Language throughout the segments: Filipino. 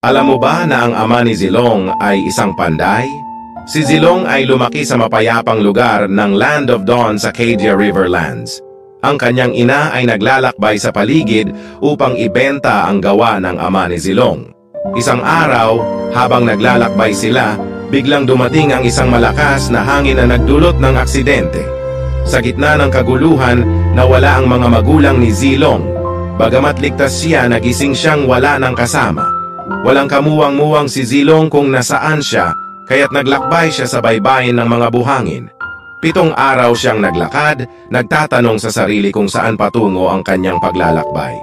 Alam mo ba na ang ama ni Zilong ay isang panday? Si Zilong ay lumaki sa mapayapang lugar ng Land of Dawn sa Cadia Riverlands. Ang kanyang ina ay naglalakbay sa paligid upang ibenta ang gawa ng ama ni Zilong. Isang araw, habang naglalakbay sila, biglang dumating ang isang malakas na hangin na nagdulot ng aksidente. Sa gitna ng kaguluhan, nawala ang mga magulang ni Zilong. Bagamat ligtas siya, nagising siyang wala ng kasama. Walang kamuwang-muwang si Zilong kung nasaan siya, kaya't naglakbay siya sa baybayin ng mga buhangin. 7 araw siyang naglakad, nagtatanong sa sarili kung saan patungo ang kanyang paglalakbay.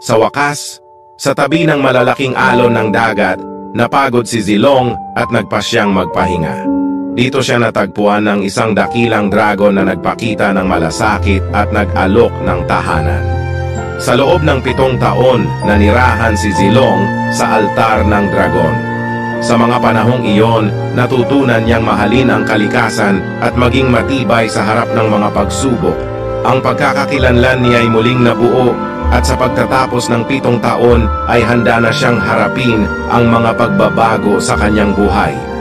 Sa wakas, sa tabi ng malalaking alon ng dagat, napagod si Zilong at nagpasyang magpahinga. Dito siya natagpuan ng isang dakilang dragon na nagpakita ng malasakit at nag-alok ng tahanan. Sa loob ng 7 taon, nanirahan si Zilong sa altar ng dragon. Sa mga panahong iyon, natutunan niyang mahalin ang kalikasan at maging matibay sa harap ng mga pagsubok. Ang pagkakakilanlan niya ay muling nabuo at sa pagtatapos ng 7 taon ay handa na siyang harapin ang mga pagbabago sa kanyang buhay.